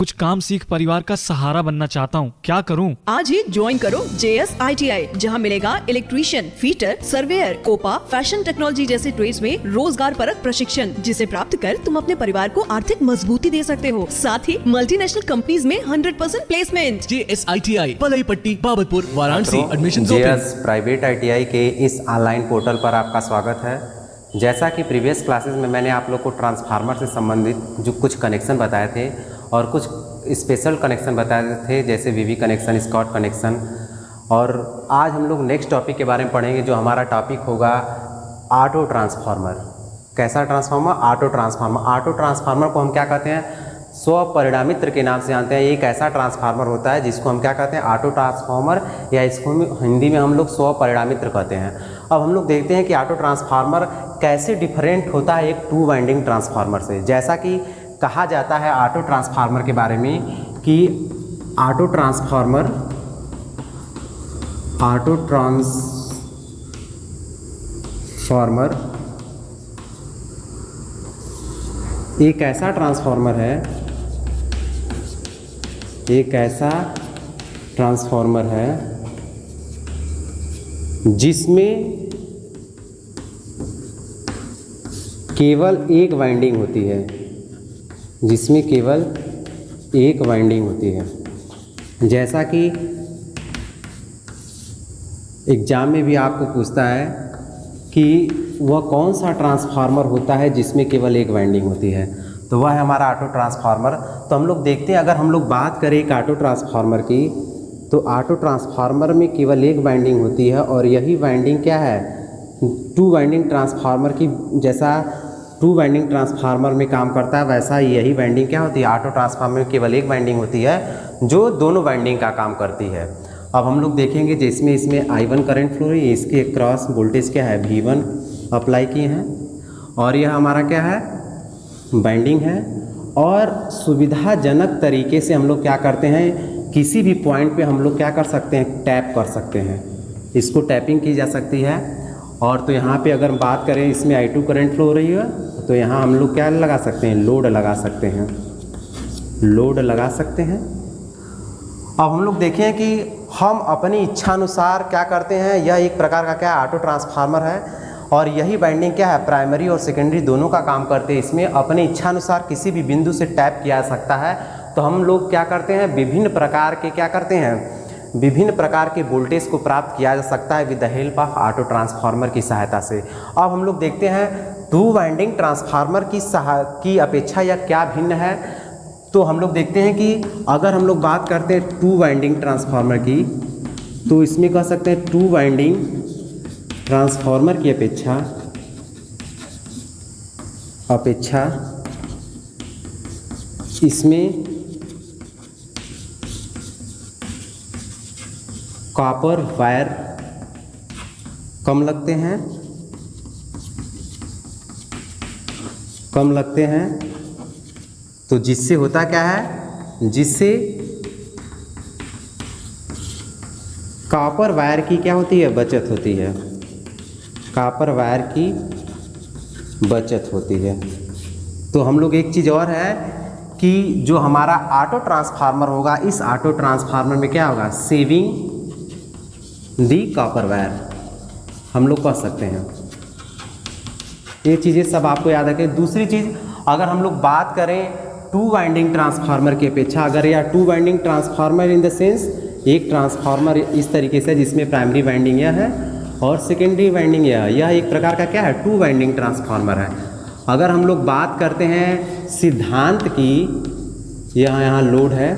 कुछ काम सीख परिवार का सहारा बनना चाहता हूँ, क्या करूँ? आज ही ज्वाइन करो JS ITI, जहाँ मिलेगा electrician, fitter, surveyor, COPA, fashion technology जैसे ट्रेड्स में रोजगार परक प्रशिक्षण, जिसे प्राप्त कर तुम अपने परिवार को आर्थिक मजबूती दे सकते हो। साथ ही मल्टीनेशनल कंपनीज में 100% प्लेसमेंट। JS ITI पलई पट्टी, Babatpur, Varanasi. Admission JS private ITI के इस ऑनलाइन पोर्टल पर आपका स्वागत है। जैसा कि प्रीवियस क्लासेस में मैंने आप लोग को ट्रांसफार्मर से संबंधित जो कुछ कनेक्शन बताए थे और कुछ स्पेशल कनेक्शन बताए थे, जैसे VV कनेक्शन, स्कॉट कनेक्शन, और आज हम लोग नेक्स्ट टॉपिक के बारे में पढ़ेंगे जो हमारा टॉपिक होगा ऑटो ट्रांसफार्मर। कैसा transformer? Auto transformer. Auto transformer को हम क्या कहते हैं? स्वपरिणामित्र के नाम से जानते हैं। एक ऐसा ट्रांसफार्मर होता है जिसको हम क्या कहते हैं? ऑटो ट्रांसफार्मर, या इसको हिंदी में हम लोग स्वपरिणामित्र कहते हैं। अब हम लोग देखते हैं कि ऑटो ट्रांसफार्मर कैसे डिफरेंट होता है एक 2 वाइंडिंग ट्रांसफार्मर से। जैसा कि कहा जाता है ऑटो ट्रांसफार्मर के बारे में कि ऑटो ट्रांसफार्मर एक ऐसा ट्रांसफार्मर है जिसमें केवल एक वाइंडिंग होती है, जैसा कि एग्जाम में भी आपको पूछता है कि वह कौन सा ट्रांसफार्मर होता है जिसमें केवल एक वाइंडिंग होती है, तो वह है हमारा ऑटो ट्रांसफार्मर। तो हम लोग देखते हैं, अगर हम लोग बात करें एक ऑटो ट्रांसफार्मर की, तो ऑटो ट्रांसफार्मर में केवल एक वाइंडिंग होती है, और यही वाइंडिंग क्या है? 2 वाइंडिंग ट्रांसफार्मर की जैसा 2 वाइंडिंग ट्रांसफार्मर में काम करता है, वैसा यही वाइंडिंग क्या होती है? ऑटो ट्रांसफार्मर में केवल एक वाइंडिंग होती है जो दोनों वाइंडिंग का काम करती है। अब हम लोग देखेंगे जिसमें इसमें I1 करंट फ्लो है, इसके क्रॉस वोल्टेज क्या है? V1 अप्लाई किए हैं, और यह हमारा क्या है? वाइंडिंग है। और सुविधाजनक तरीके से हम लोग क्या करते हैं, किसी भी पॉइंट पे हम लोग क्या कर सकते हैं? टैप कर सकते हैं, इसको टैपिंग की जा सकती है। और तो यहाँ पे अगर बात करें, इसमें I2 करंट फ्लो हो रही है, तो यहाँ हम लोग क्या लगा सकते हैं? लोड लगा सकते हैं। अब हम लोग देखें कि हम अपनी इच्छानुसार क्या करते हैं। यह एक प्रकार का क्या है? ऑटो ट्रांसफार्मर है, और यही वाइंडिंग क्या है? प्राइमरी और सेकेंडरी दोनों का काम करते हैं। इसमें अपने इच्छानुसार किसी भी बिंदु से टैप किया जा सकता है। तो हम लोग क्या करते हैं? विभिन्न प्रकार के वोल्टेज को प्राप्त किया जा सकता है with the help of auto transformer की सहायता से। अब हम लोग देखते हैं 2 वाइंडिंग ट्रांसफार्मर की अपेक्षा यह क्या भिन्न है। तो हम लोग देखते हैं कि अगर हम लोग बात करते हैं 2 वाइंडिंग ट्रांसफार्मर की, तो इसमें कह सकते हैं 2 वाइंडिंग ट्रांसफार्मर की अपेक्षा इसमें कॉपर वायर कम लगते हैं, तो जिससे होता क्या है? जिससे कॉपर वायर की क्या होती है? बचत होती है। तो हम लोग एक चीज़ और है कि जो हमारा ऑटो ट्रांसफार्मर होगा, इस ऑटो ट्रांसफार्मर में क्या होगा? सेविंग दी कॉपर वायर हम लोग कह सकते हैं। ये चीज़ें सब आपको याद रखें। दूसरी चीज़, अगर हम लोग बात करें 2 वाइंडिंग ट्रांसफार्मर की अपेक्षा, अगर यह 2 winding transformer in the sense, एक ट्रांसफार्मर इस तरीके से जिसमें प्राइमरी वाइंडिंग यह है और सेकेंडरी वाइंडिंग यह एक प्रकार का क्या है? 2 वाइंडिंग ट्रांसफार्मर है। अगर हम लोग बात करते हैं सिद्धांत की, यहाँ लोड है,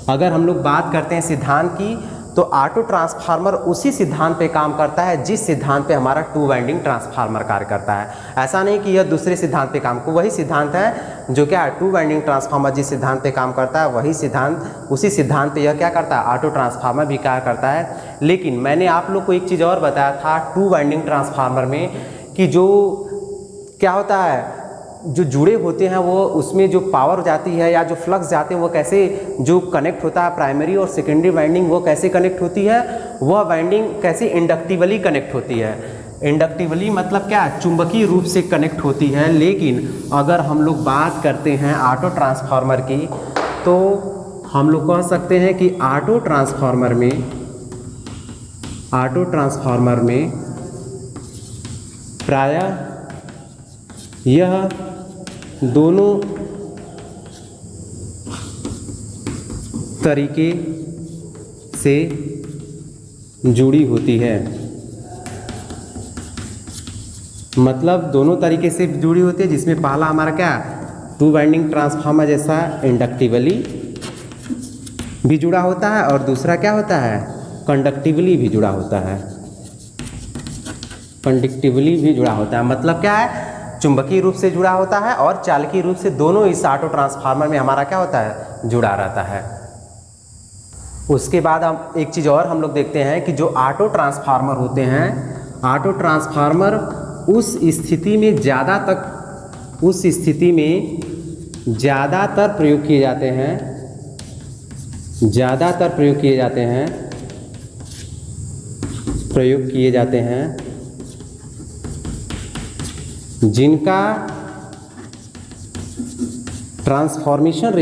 अगर हम लोग बात करते हैं सिद्धांत की, तो ऑटो ट्रांसफार्मर उसी सिद्धांत पे काम करता है जिस सिद्धांत पे हमारा 2 वाइंडिंग ट्रांसफार्मर कार्य करता है। ऐसा नहीं कि यह दूसरे सिद्धांत पे काम, वही सिद्धांत है जो क्या है? 2 वाइंडिंग ट्रांसफार्मर जिस सिद्धांत पे काम करता है, उसी सिद्धांत पे यह क्या करता है? ऑटो ट्रांसफार्मर भी कार्य करता है। लेकिन मैंने आप लोग को एक चीज़ और बताया था 2 वाइंडिंग ट्रांसफार्मर में, कि जो क्या होता है, जो जुड़े होते हैं वो उसमें जो पावर जाती है या जो फ्लक्स जाते हैं वो कैसे जो कनेक्ट होता है, प्राइमरी और सेकेंडरी वाइंडिंग वो कैसे कनेक्ट होती है? वह वाइंडिंग कैसे? इंडक्टिवली कनेक्ट होती है। इंडक्टिवली मतलब क्या? चुंबकीय रूप से कनेक्ट होती है। लेकिन अगर हम लोग बात करते हैं ऑटो ट्रांसफार्मर की, तो हम लोग कह सकते हैं कि ऑटो ट्रांसफार्मर में प्रायः यह दोनों तरीके से जुड़ी होती है। मतलब दोनों तरीके से जुड़ी होती है, जिसमें पहला हमारा क्या, टू वाइंडिंग ट्रांसफार्मर जैसा इंडक्टिवली भी जुड़ा होता है और दूसरा क्या होता है, कंडक्टिवली भी जुड़ा होता है। कंडक्टिवली भी जुड़ा होता है मतलब क्या है, चुंबकीय रूप से जुड़ा होता है और चालकीय रूप से, दोनों इस ऑटो ट्रांसफार्मर में हमारा क्या होता है, जुड़ा रहता है। उसके बाद हम एक चीज़ और हम लोग देखते हैं कि जो ऑटो ट्रांसफार्मर होते हैं, ऑटो ट्रांसफार्मर उस स्थिति में ज़्यादातर प्रयोग किए जाते हैं जिनका ट्रांसफॉर्मेशन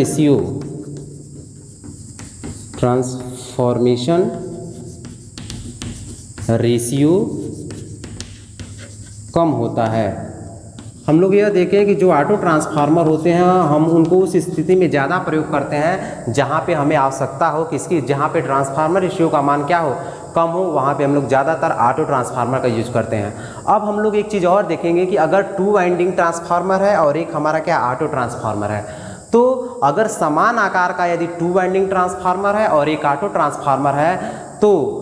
रेशियो कम होता है। हम लोग यह देखें कि जो ऑटो ट्रांसफार्मर होते हैं, हम उनको उस स्थिति में ज़्यादा प्रयोग करते हैं जहाँ पे हमें आवश्यकता हो किसकी, जहाँ पे ट्रांसफार्मर रेशियो का मान क्या हो, कम हो, वहाँ पे हम लोग ज़्यादातर ऑटो ट्रांसफार्मर का यूज करते हैं। अब हम लोग एक चीज़ और देखेंगे कि अगर टू वाइंडिंग ट्रांसफार्मर है और एक हमारा क्या ऑटो ट्रांसफार्मर है, तो अगर समान आकार का यदि टू वाइंडिंग ट्रांसफार्मर है और एक ऑटो ट्रांसफार्मर है, तो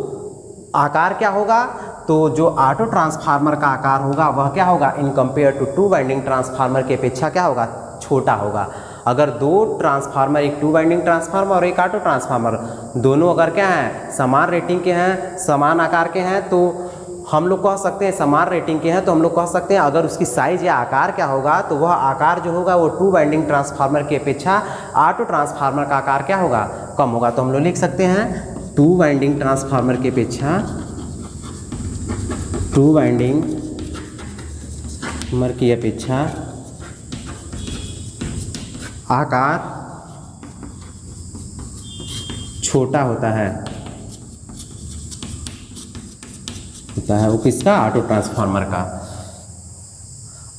आकार क्या होगा, तो जो ऑटो ट्रांसफार्मर का आकार होगा वह क्या होगा, in compare to two winding transformer की अपेक्षा क्या होगा, छोटा होगा। अगर दो ट्रांसफार्मर, एक टू वाइंडिंग ट्रांसफार्मर और एक ऑटो ट्रांसफार्मर, दोनों अगर क्या हैं, समान रेटिंग के हैं, समान आकार के हैं, तो हम लोग कह सकते हैं समान रेटिंग के हैं, तो हम लोग कह सकते हैं अगर उसकी साइज या आकार क्या होगा, तो वह आकार जो होगा वो टू वाइंडिंग ट्रांसफार्मर की अपेक्षा ऑटो ट्रांसफार्मर का आकार क्या होगा, कम होगा। तो हम लोग लिख सकते हैं टू वाइंडिंग ट्रांसफार्मर की अपेक्षा आकार छोटा होता है वो किसका, ऑटो ट्रांसफार्मर का।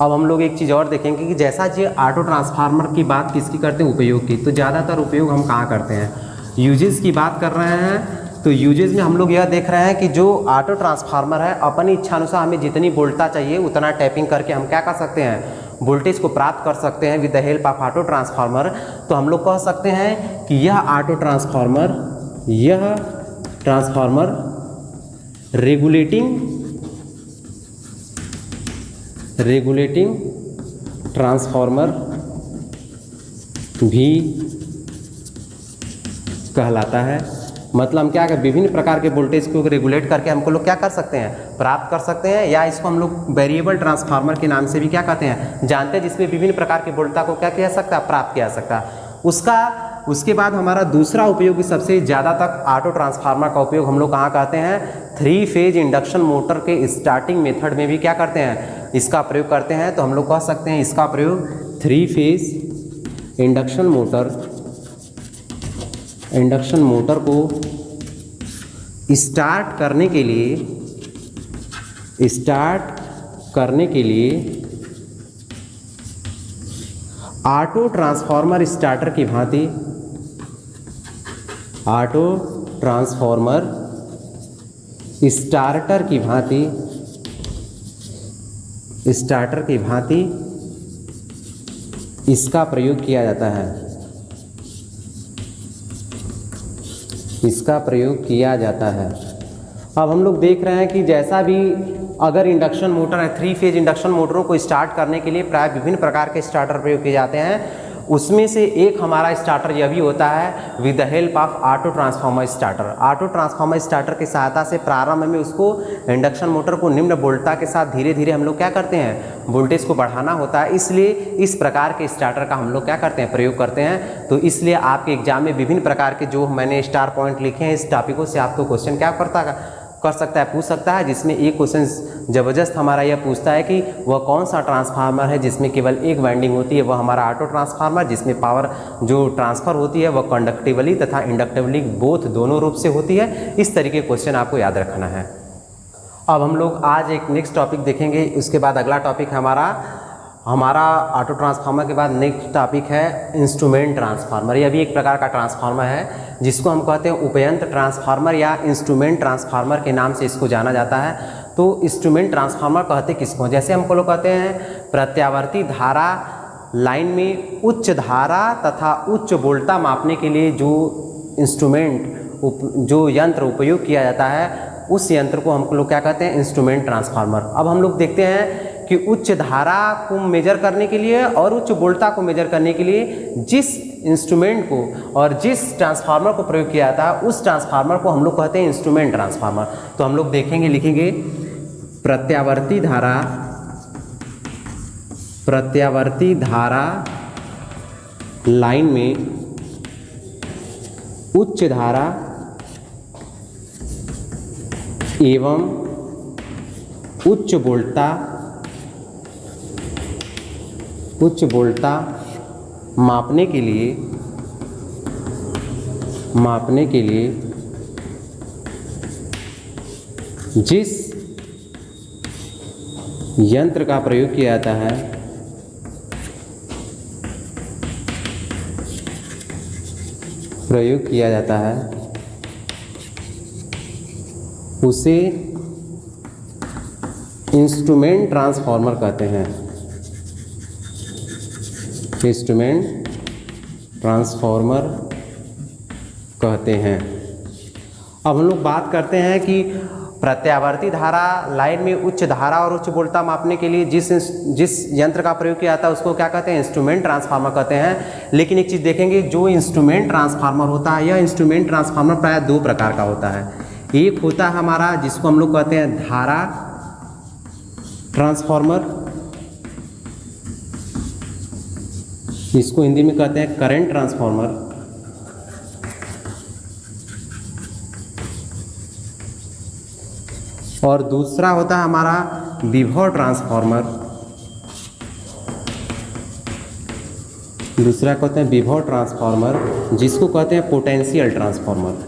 अब हम लोग एक चीज़ और देखेंगे कि जैसा जी ऑटो ट्रांसफार्मर की बात किसकी करते हैं, उपयोग की, तो ज़्यादातर उपयोग हम कहाँ करते हैं, यूजेस की बात कर रहे हैं। तो यूजेस में हम लोग यह देख रहे हैं कि जो ऑटो ट्रांसफार्मर है, अपनी इच्छानुसार हमें जितनी वोल्टता चाहिए उतना टैपिंग करके हम क्या कर सकते हैं, वोल्टेज को प्राप्त कर सकते हैं with the help of auto transformer. तो हम लोग कह सकते हैं कि यह ऑटो ट्रांसफार्मर रेगुलेटिंग ट्रांसफार्मर भी कहलाता है। मतलब हम क्या कर, विभिन्न प्रकार के वोल्टेज को रेगुलेट करके हमको लोग क्या कर सकते हैं, प्राप्त कर सकते हैं, या इसको हम लोग वेरिएबल ट्रांसफार्मर के नाम से भी क्या कहते हैं, जानते हैं, जिसमें विभिन्न प्रकार की वोल्टता को क्या किया सकता है, प्राप्त किया सकता है। उसके बाद हमारा दूसरा उपयोग, सबसे ज़्यादा तक ऑटो ट्रांसफार्मर का उपयोग हम लोग कहाँ करते हैं, 3 फेज इंडक्शन मोटर के स्टार्टिंग मेथड में भी क्या करते हैं, इसका प्रयोग करते हैं। तो हम लोग कह सकते हैं इसका प्रयोग 3 फेज इंडक्शन मोटर को स्टार्ट करने के लिए ऑटो ट्रांसफार्मर स्टार्टर की भांति इसका प्रयोग किया जाता है। अब हम लोग देख रहे हैं कि जैसा भी अगर इंडक्शन मोटर है, 3 फेज इंडक्शन मोटरों को स्टार्ट करने के लिए प्राय विभिन्न प्रकार के स्टार्टर प्रयोग किए जाते हैं। उसमें से एक हमारा स्टार्टर यह भी होता है with the help of auto transformer starter. Auto transformer starter की सहायता से प्रारंभ में उसको इंडक्शन मोटर को निम्न वोल्टता के साथ धीरे धीरे हम लोग क्या करते हैं, वोल्टेज को बढ़ाना होता है। इसलिए इस प्रकार के स्टार्टर का हम लोग क्या करते हैं, प्रयोग करते हैं। तो इसलिए आपके एग्जाम में विभिन्न प्रकार के जो मैंने स्टार पॉइंट लिखे हैं, इस टॉपिकों से आपको क्वेश्चन क्या करता है, कर सकता है, पूछ सकता है, जिसमें एक क्वेश्चन ज़बरदस्त हमारा यह पूछता है कि वह कौन सा ट्रांसफार्मर है जिसमें केवल एक वाइंडिंग होती है। वह हमारा ऑटो ट्रांसफार्मर, जिसमें पावर जो ट्रांसफ़र होती है वह कंडक्टिवली तथा इंडक्टिवली दोनों रूप से होती है। इस तरीके क्वेश्चन आपको याद रखना है। अब हम लोग आज एक नेक्स्ट टॉपिक देखेंगे, उसके बाद अगला टॉपिक हमारा ऑटो ट्रांसफार्मर के बाद नेक्स्ट टॉपिक है इंस्ट्रूमेंट ट्रांसफार्मर। यह भी एक प्रकार का ट्रांसफार्मर है जिसको हम कहते हैं उपयंत्र ट्रांसफार्मर या इंस्ट्रूमेंट ट्रांसफार्मर के नाम से इसको जाना जाता है। तो इंस्ट्रूमेंट ट्रांसफार्मर कहते किसको, जैसे हमको लोग कहते हैं प्रत्यावर्ती धारा लाइन में उच्च धारा तथा उच्च वोल्टता मापने के लिए जो जो यंत्र उपयोग किया जाता है, उस यंत्र को हम लोग क्या कहते हैं, इंस्ट्रूमेंट ट्रांसफार्मर। अब हम लोग देखते हैं कि उच्च धारा को मेजर करने के लिए और उच्च वोल्टता को मेजर करने के लिए जिस इंस्ट्रूमेंट को और जिस ट्रांसफार्मर को प्रयोग किया जाता है, उस ट्रांसफार्मर को हम लोग कहते हैं इंस्ट्रूमेंट ट्रांसफार्मर। तो हम लोग देखेंगे, लिखेंगे प्रत्यावर्ती धारा लाइन में उच्च धारा एवं उच्च वोल्टता मापने के लिए जिस यंत्र का प्रयोग किया जाता है उसे इंस्ट्रूमेंट ट्रांसफार्मर कहते हैं। इंस्ट्रूमेंट ट्रांसफार्मर कहते हैं। अब हम लोग बात करते हैं कि प्रत्यावर्ती धारा लाइन में उच्च धारा और उच्च वोल्टता मापने के लिए जिस यंत्र का प्रयोग किया जाता है उसको क्या कहते हैं, इंस्ट्रूमेंट ट्रांसफार्मर कहते हैं। लेकिन एक चीज़ देखेंगे, जो इंस्ट्रूमेंट ट्रांसफार्मर होता है, यह इंस्ट्रूमेंट ट्रांसफार्मर प्रायः दो प्रकार का होता है। एक होता है हमारा जिसको हम लोग कहते हैं धारा ट्रांसफार्मर, इसको हिंदी में कहते हैं करंट ट्रांसफार्मर। और दूसरा होता है हमारा विभव ट्रांसफार्मर। दूसरा कहते हैं विभव ट्रांसफार्मर, जिसको कहते हैं पोटेंशियल ट्रांसफार्मर।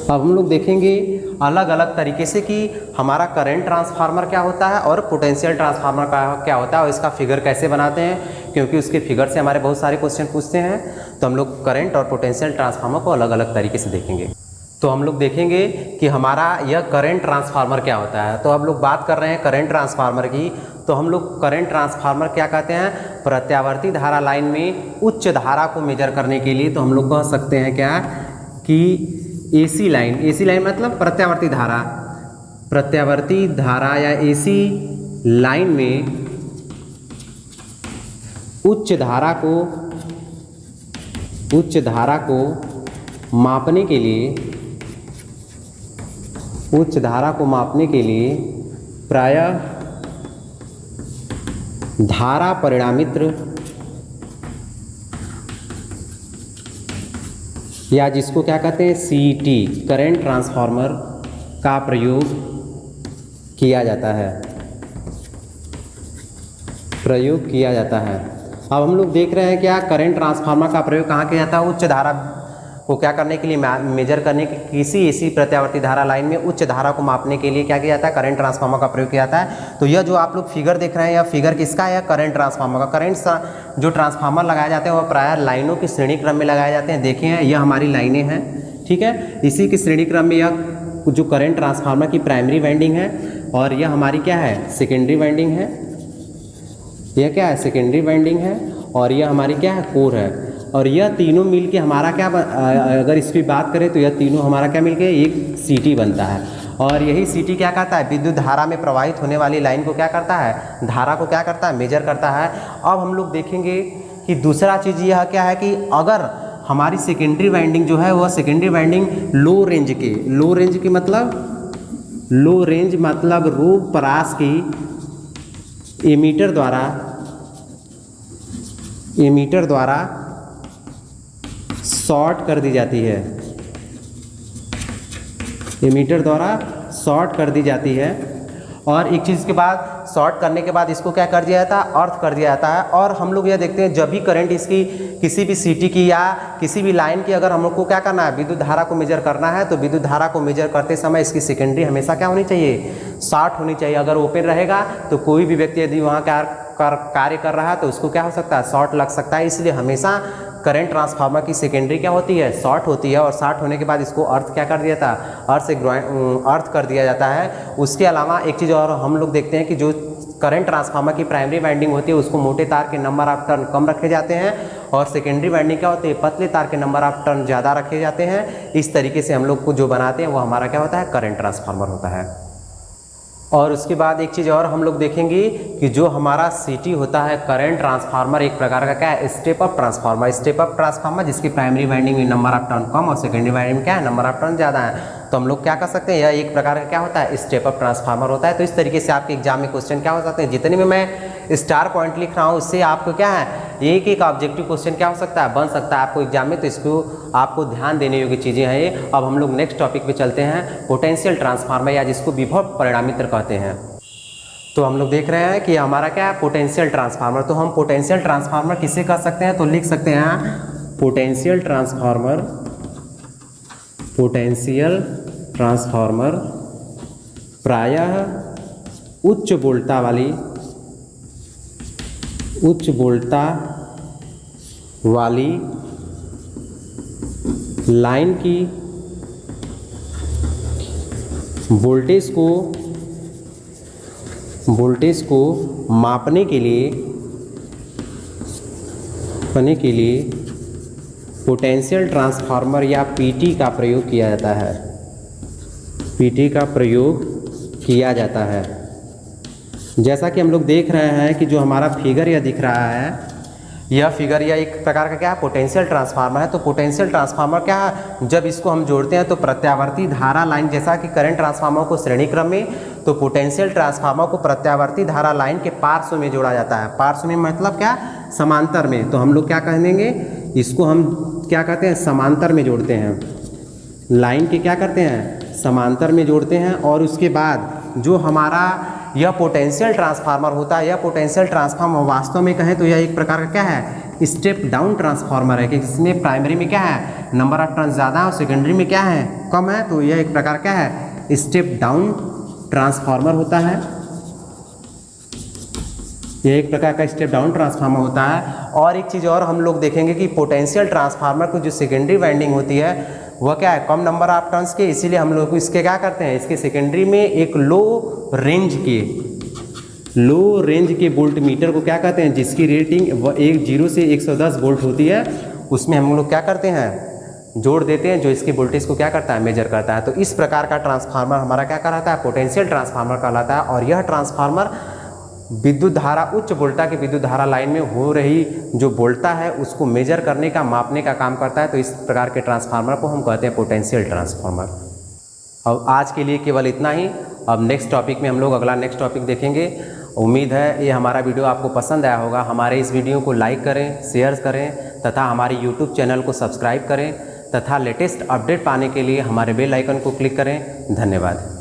अब हम लोग देखेंगे अलग अलग तरीके से कि हमारा करंट ट्रांसफार्मर क्या होता है और पोटेंशियल ट्रांसफार्मर क्या होता है और इसका फिगर कैसे बनाते हैं, क्योंकि उसके फिगर से हमारे बहुत सारे क्वेश्चन पूछते हैं। तो हम लोग करंट और पोटेंशियल ट्रांसफार्मर को अलग अलग तरीके से देखेंगे। तो हम लोग देखेंगे कि हमारा यह करंट ट्रांसफार्मर क्या होता है। तो अब लोग बात कर रहे हैं करंट ट्रांसफार्मर की। तो हम लोग करंट ट्रांसफार्मर क्या कहते हैं, प्रत्यावर्ती धारा लाइन में उच्च धारा को मेजर करने के लिए। तो हम लोग कह सकते हैं क्या कि एसी लाइन मतलब प्रत्यावर्ती धारा या एसी लाइन में उच्च धारा को मापने के लिए प्रायः धारा परिणामित्र या जिसको क्या कहते हैं CT करंट ट्रांसफार्मर का प्रयोग किया जाता है। अब हम लोग देख रहे हैं क्या करंट ट्रांसफार्मर का प्रयोग कहाँ किया जाता है, उच्च धारा को क्या करने के लिए, मेजर करने के किसी ऐसी प्रत्यावर्ती धारा लाइन में उच्च धारा को मापने के लिए क्या किया जाता है, करंट ट्रांसफार्मर का प्रयोग किया जाता है। तो यह जो आप लोग फिगर देख रहे हैं, यह फिगर किसका है, करंट ट्रांसफार्मर का। करंट जो ट्रांसफार्मर लगाए जाते हैं वह प्रायः लाइनों की श्रेणी क्रम में लगाए जाते हैं। देखिए यह हमारी लाइनें हैं, ठीक है। इसी की श्रेणी क्रम में यह जो करंट ट्रांसफार्मर की प्राइमरी वाइंडिंग है और यह हमारी क्या है, सेकेंडरी वाइंडिंग है। यह क्या है, सेकेंडरी वाइंडिंग है और यह हमारी क्या है, कोर है। और यह तीनों मिल के हमारा क्या, अगर इसकी बात करें तो यह तीनों हमारा क्या मिल के एक CT बनता है। और यही CT क्या करता है, विद्युत धारा में प्रवाहित होने वाली लाइन को क्या करता है, धारा को क्या करता है, मेजर करता है। अब हम लोग देखेंगे कि दूसरा चीज़ यह क्या है कि अगर हमारी सेकेंडरी वाइंडिंग जो है वह सेकेंडरी वाइंडिंग लो रेंज की मतलब रो परास की एमीटर द्वारा शॉर्ट कर दी जाती है। एमीटर द्वारा शॉर्ट कर दी जाती है। और एक चीज़ के बाद शॉर्ट करने के बाद इसको क्या कर दिया जाता है, अर्थ कर दिया जाता है। और हम लोग यह देखते हैं जब भी करंट इसकी किसी भी सिटी की या किसी भी लाइन की अगर हम लोग को क्या करना है, विद्युत धारा को मेजर करना है, तो विद्युत धारा को मेजर करते समय इसकी सेकेंडरी हमेशा क्या होनी चाहिए, शॉर्ट होनी चाहिए। अगर ओपन रहेगा तो कोई भी व्यक्ति यदि वहाँ कार्य कर रहा है तो उसको क्या हो सकता है, शॉर्ट लग सकता है। इसलिए हमेशा करंट ट्रांसफार्मर की सेकेंडरी क्या होती है, शॉर्ट होती है। और शॉर्ट होने के बाद इसको अर्थ क्या कर दिया जाता है, अर्थ कर दिया जाता है। उसके अलावा एक चीज़ और हम लोग देखते हैं कि जो करंट ट्रांसफार्मर की प्राइमरी वाइंडिंग होती है उसको मोटे तार के नंबर ऑफ टर्न कम रखे जाते हैं, और सेकेंडरी वाइंडिंग क्या होती है, पतले तार के नंबर ऑफ टर्न ज़्यादा रखे जाते हैं। इस तरीके से हम लोग को जो बनाते हैं वो हमारा क्या होता है, करंट ट्रांसफार्मर होता है। और उसके बाद एक चीज़ और हम लोग देखेंगे कि जो हमारा सीटी होता है करंट ट्रांसफार्मर, एक प्रकार का क्या है, step up transformer. Step up transformer जिसकी प्राइमरी वाइंडिंग में नंबर ऑफ टर्न कम और सेकेंडरी वाइंडिंग में क्या है, नंबर ऑफ टर्न ज़्यादा है। तो हम लोग क्या कर सकते हैं, यह एक प्रकार का क्या होता है, स्टेप अप ट्रांसफार्मर होता है। तो इस तरीके से आपके एग्जाम में क्वेश्चन क्या हो सकते हैं, जितने में मैं स्टार पॉइंट लिख रहा हूँ उससे आपको क्या है, एक एक ऑब्जेक्टिव क्वेश्चन क्या हो सकता है, बन सकता है आपको एग्जाम में। तो इसको आपको ध्यान देने योग्य चीज़ें हैं ये। अब हम लोग नेक्स्ट टॉपिक पे चलते हैं, पोटेंशियल ट्रांसफार्मर या जिसको विभव परिणामित्र कहते हैं। तो हम लोग देख रहे हैं कि हमारा क्या है, पोटेंशियल ट्रांसफार्मर। तो हम पोटेंशियल ट्रांसफार्मर किसे कह सकते हैं, तो लिख सकते हैं पोटेंशियल ट्रांसफार्मर, पोटेंशियल ट्रांसफार्मर प्रायः उच्च वोल्टता वाली लाइन की वोल्टेज को मापने के लिए पोटेंशियल ट्रांसफार्मर या पीटी का प्रयोग किया जाता है, पीटी का प्रयोग किया जाता है। जैसा कि हम लोग देख रहे हैं कि जो हमारा फिगर यह दिख रहा है, यह फिगर या एक प्रकार का क्या है, पोटेंशियल ट्रांसफार्मर है। तो पोटेंशियल ट्रांसफार्मर क्या है, जब इसको हम जोड़ते हैं तो प्रत्यावर्ती धारा लाइन, जैसा कि करंट ट्रांसफार्मर को श्रेणी क्रम में, तो पोटेंशियल ट्रांसफार्मर को प्रत्यावर्ती धारा लाइन के पार्श्व में जोड़ा जाता है। पार्श्व में मतलब क्या, समांतर में। तो हम लोग क्या कह देंगे, इसको हम क्या कहते हैं, समांतर में जोड़ते हैं। लाइन के क्या करते हैं, समांतर में जोड़ते हैं। और उसके बाद जो हमारा यह पोटेंशियल ट्रांसफार्मर होता है, यह पोटेंशियल ट्रांसफार्मर वास्तव में कहें तो यह एक प्रकार का क्या है, स्टेप डाउन ट्रांसफार्मर है, कि जिसमें प्राइमरी में क्या है, नंबर ऑफ टर्न ज़्यादा और सेकेंडरी में क्या है, कम है। तो यह एक प्रकार क्या है, स्टेप डाउन ट्रांसफार्मर होता है। यह एक प्रकार का स्टेप डाउन ट्रांसफार्मर होता है। और एक चीज़ और हम लोग देखेंगे कि पोटेंशियल ट्रांसफार्मर की जो सेकेंडरी वाइंडिंग होती है वह क्या है, कम नंबर ऑफ टर्न्स के, इसीलिए हम लोग इसके क्या करते हैं, इसके सेकेंडरी में एक लो रेंज के वोल्ट मीटर को क्या कहते हैं, जिसकी रेटिंग 0 से 110 वोल्ट होती है, उसमें हम लोग क्या करते हैं, जोड़ देते हैं, जो इसकी वोल्टेज को क्या करता है, मेजर करता है। तो इस प्रकार का ट्रांसफार्मर हमारा क्या कहलाता है, पोटेंशियल ट्रांसफार्मर कहलाता है। और यह ट्रांसफार्मर विद्युत धारा, उच्च वोल्टता की विद्युत धारा लाइन में हो रही जो वोल्टता है उसको मेजर करने का, मापने का काम करता है। तो इस प्रकार के ट्रांसफार्मर को हम कहते हैं पोटेंशियल ट्रांसफार्मर। अब आज के लिए केवल इतना ही। अब नेक्स्ट टॉपिक में हम लोग अगला नेक्स्ट टॉपिक देखेंगे। उम्मीद है ये हमारा वीडियो आपको पसंद आया होगा। हमारे इस वीडियो को लाइक करें, शेयर करें तथा हमारे यूट्यूब चैनल को सब्सक्राइब करें तथा लेटेस्ट अपडेट पाने के लिए हमारे बेल आइकन को क्लिक करें। धन्यवाद।